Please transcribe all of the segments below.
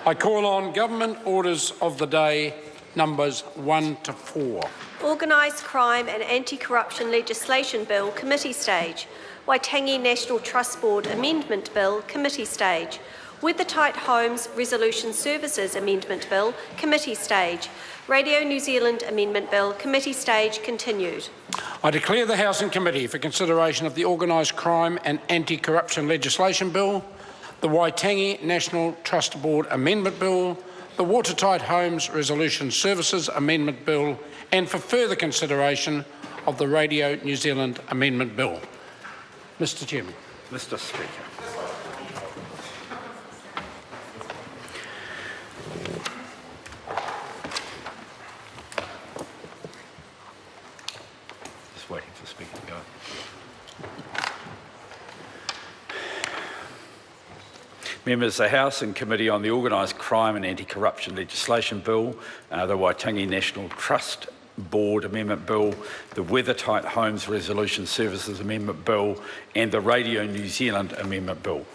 I call on Government Orders of the Day numbers 1 to 4. Organised Crime and Anti-Corruption Legislation Bill, Committee Stage. Waitangi National Trust Board Amendment Bill, Committee Stage. Weathertight Homes Resolution Services Amendment Bill, Committee Stage. Radio New Zealand Amendment Bill, Committee Stage, continued. I declare the Housing Committee for consideration of the Organised Crime and Anti-Corruption Legislation Bill, the Waitangi National Trust Board Amendment Bill, the Watertight Homes Resolution Services Amendment Bill, and for further consideration of the Radio New Zealand Amendment Bill. Mr. Chairman. Mr. Speaker. Just waiting for the Speaker to go. Members, the House and Committee on the Organised Crime and Anti-Corruption Legislation Bill, the Waitangi National Trust Board Amendment Bill, the Weathertight Homes Resolution Services Amendment Bill and the Radio New Zealand Amendment Bill.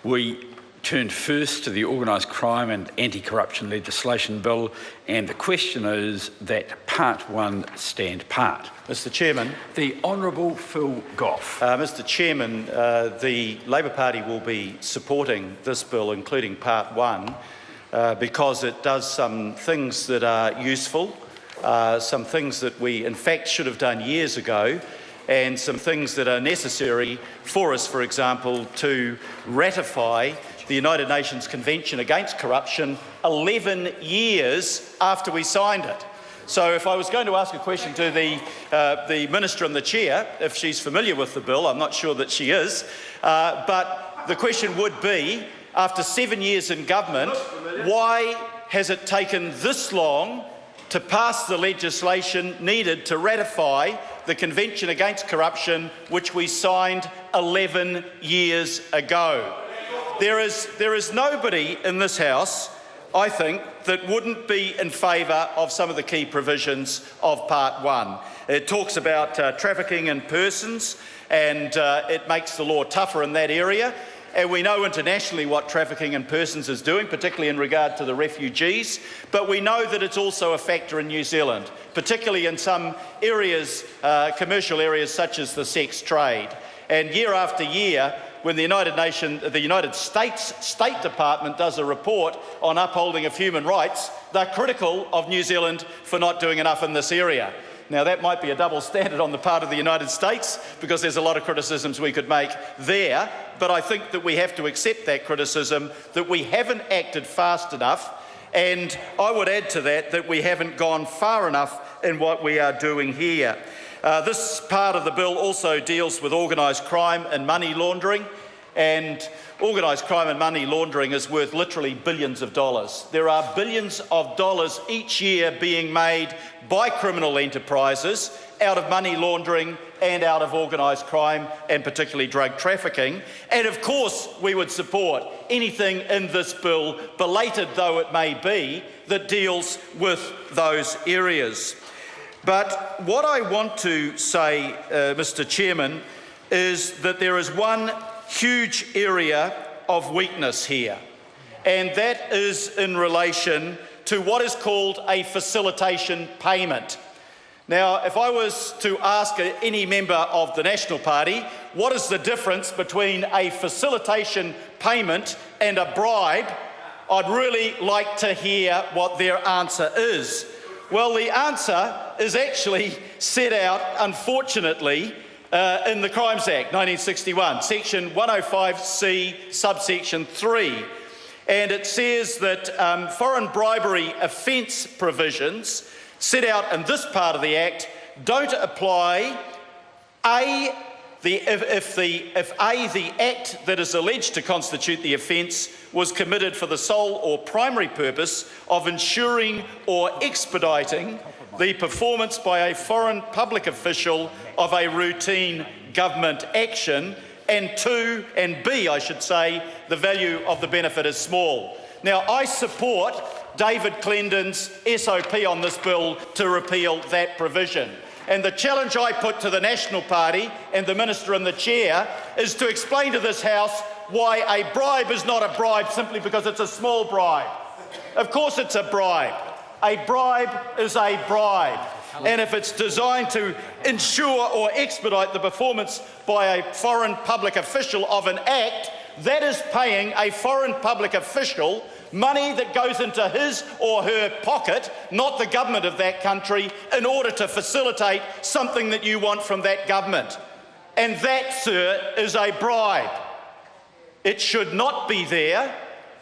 We turned first to the Organised Crime and Anti-Corruption Legislation Bill, and the question is that Part 1 stand part. Mr. Chairman. The Honourable Phil Goff. Mr. Chairman, the Labor Party will be supporting this bill, including Part 1, because it does some things that are useful, some things that we in fact should have done years ago, and some things that are necessary for us, for example, to ratify the United Nations Convention Against Corruption 11 years after we signed it. So if I was going to ask a question to the Minister and the Chair, if she's familiar with the bill, I'm not sure that she is, but the question would be, after 7 years in government, why has it taken this long to pass the legislation needed to ratify the Convention Against Corruption, which we signed 11 years ago? There is nobody in this House, I think, that wouldn't be in favour of some of the key provisions of Part 1. It talks about trafficking in persons, and it makes the law tougher in that area. And we know internationally what trafficking in persons is doing, particularly in regard to the refugees, but we know that it's also a factor in New Zealand, particularly in some areas, commercial areas such as the sex trade. And year after year, when the United States State Department does a report on upholding of human rights, they're critical of New Zealand for not doing enough in this area. Now, that might be a double standard on the part of the United States, because there's a lot of criticisms we could make there, but I think that we have to accept that criticism, that we haven't acted fast enough, and I would add to that we haven't gone far enough in what we are doing here. This part of the bill also deals with organised crime and money laundering, and organised crime and money laundering is worth literally billions of dollars. There are billions of dollars each year being made by criminal enterprises out of money laundering and out of organised crime, and particularly drug trafficking. And of course we would support anything in this bill, belated though it may be, that deals with those areas. But what I want to say, Mr. Chairman, is that there is one huge area of weakness here, and that is in relation to what is called a facilitation payment. Now, if I was to ask any member of the National Party, what is the difference between a facilitation payment and a bribe, I'd really like to hear what their answer is. Well, the answer is actually set out, unfortunately, in the Crimes Act 1961, section 105C, subsection 3. And it says that foreign bribery offence provisions set out in this part of the Act don't apply if the act that is alleged to constitute the offence was committed for the sole or primary purpose of ensuring or expediting the performance by a foreign public official of a routine government action, and B, I should say, the value of the benefit is small. Now, I support David Clendon's SOP on this bill to repeal that provision. And the challenge I put to the National Party and the Minister and the Chair is to explain to this House why a bribe is not a bribe simply because it's a small bribe. Of course it's a bribe. A bribe is a bribe. And if it's designed to ensure or expedite the performance by a foreign public official of an act, that is paying a foreign public official money that goes into his or her pocket, not the government of that country, in order to facilitate something that you want from that government. And that, sir, is a bribe. It should not be there,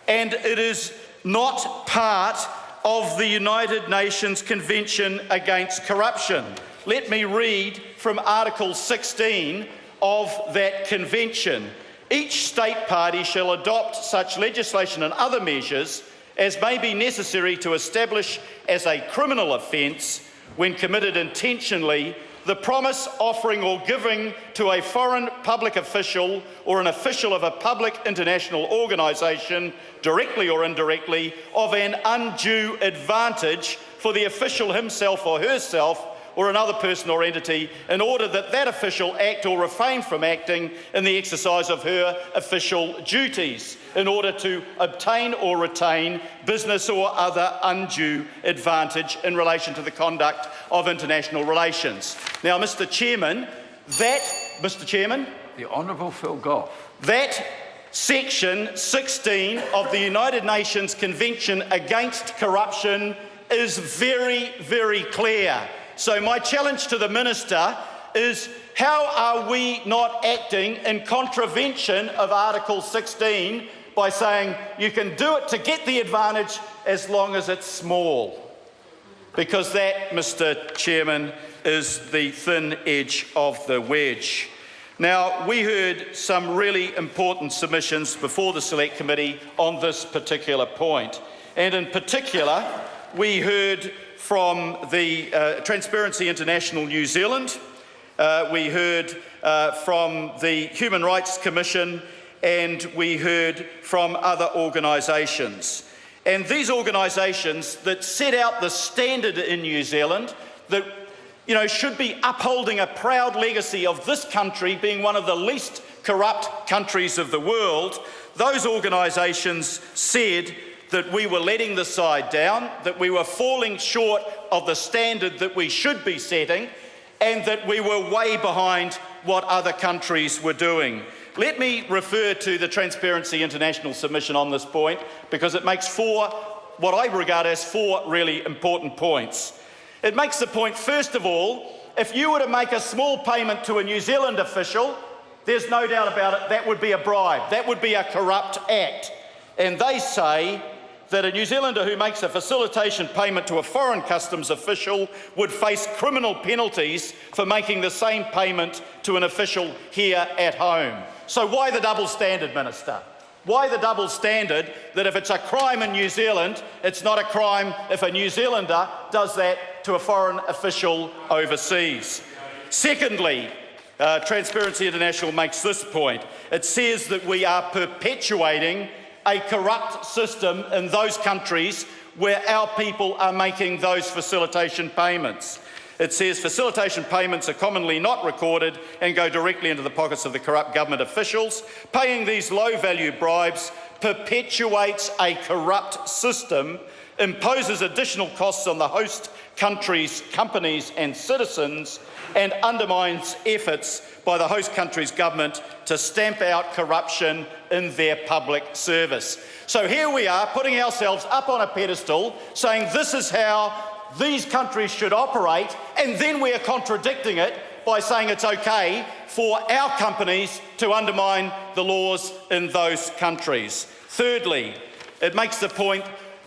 and it is not part of the United Nations Convention Against Corruption. Let me read from Article 16 of that convention. Each state party shall adopt such legislation and other measures as may be necessary to establish as a criminal offence, when committed intentionally, the promise, offering or giving to a foreign public official or an official of a public international organisation, directly or indirectly, of an undue advantage for the official himself or herself or another person or entity, in order that that official act or refrain from acting in the exercise of her official duties, in order to obtain or retain business or other undue advantage in relation to the conduct of international relations. Now, Mr. Chairman, The Honourable Phil Goff. that Section 16 of the United Nations Convention Against Corruption is very, very clear. So my challenge to the Minister is, how are we not acting in contravention of Article 16 by saying you can do it to get the advantage as long as it's small? Because that, Mr. Chairman, is the thin edge of the wedge. Now, we heard some really important submissions before the Select Committee on this particular point. And in particular, we heard from the Transparency International New Zealand, we heard from the Human Rights Commission, and we heard from other organisations. And these organisations that set out the standard in New Zealand that should be upholding a proud legacy of this country being one of the least corrupt countries of the world, those organisations said that we were letting the side down, that we were falling short of the standard that we should be setting, and that we were way behind what other countries were doing. Let me refer to the Transparency International submission on this point, because it makes what I regard as four really important points. It makes the point, first of all, if you were to make a small payment to a New Zealand official, there's no doubt about it, that would be a bribe. That would be a corrupt act. And they say that a New Zealander who makes a facilitation payment to a foreign customs official would face criminal penalties for making the same payment to an official here at home. So why the double standard, Minister? Why the double standard that if it's a crime in New Zealand, it's not a crime if a New Zealander does that to a foreign official overseas? Secondly, Transparency International makes this point. It says that we are perpetuating a corrupt system in those countries where our people are making those facilitation payments. It says facilitation payments are commonly not recorded and go directly into the pockets of the corrupt government officials. Paying these low-value bribes perpetuates a corrupt system, imposes additional costs on the host country's companies and citizens, and undermines efforts by the host country's government to stamp out corruption in their public service. So here we are, putting ourselves up on a pedestal, saying this is how these countries should operate, and then we are contradicting it by saying it's okay for our companies to undermine the laws in those countries. Thirdly, it makes the point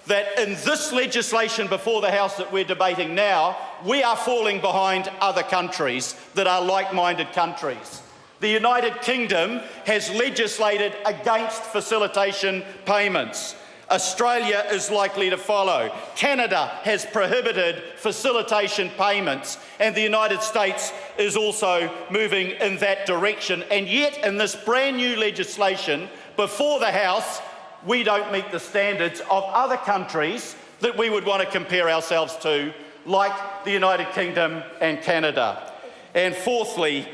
that in this legislation before the House that we're debating now, we are falling behind other countries that are like-minded countries. The United Kingdom has legislated against facilitation payments. Australia is likely to follow. Canada has prohibited facilitation payments, and the United States is also moving in that direction. And yet, in this brand new legislation before the House, we don't meet the standards of other countries that we would want to compare ourselves to, like the United Kingdom and Canada. And fourthly,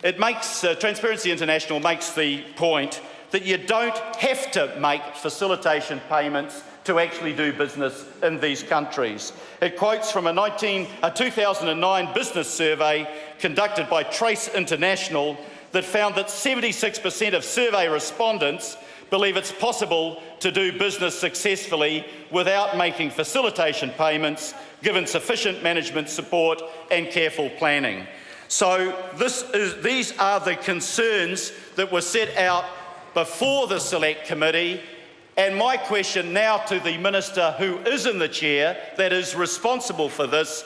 Transparency International makes the point that you don't have to make facilitation payments to actually do business in these countries. It quotes from a 2009 business survey conducted by Trace International that found that 76% of survey respondents believe it's possible to do business successfully without making facilitation payments, given sufficient management support and careful planning. So these are the concerns that were set out before the Select Committee, and my question now to the Minister who is in the chair, that is responsible for this,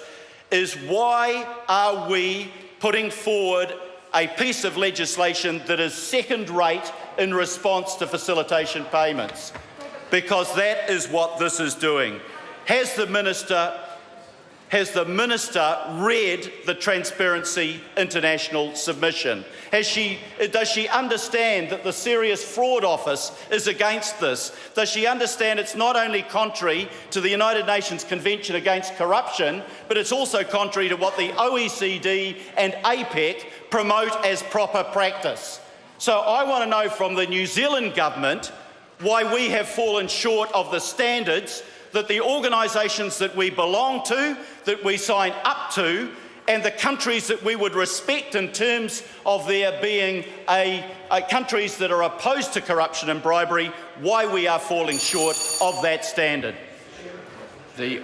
is why are we putting forward a piece of legislation that is second-rate in response to facilitation payments? Because that is what this is doing. Has the Minister read the Transparency International submission? Does she understand that the Serious Fraud Office is against this? Does she understand it's not only contrary to the United Nations Convention Against Corruption, but it's also contrary to what the OECD and APEC promote as proper practice? So I want to know from the New Zealand government why we have fallen short of the standards that the organisations that we belong to, that we sign up to, and the countries that we would respect in terms of there being countries that are opposed to corruption and bribery, why we are falling short of that standard. The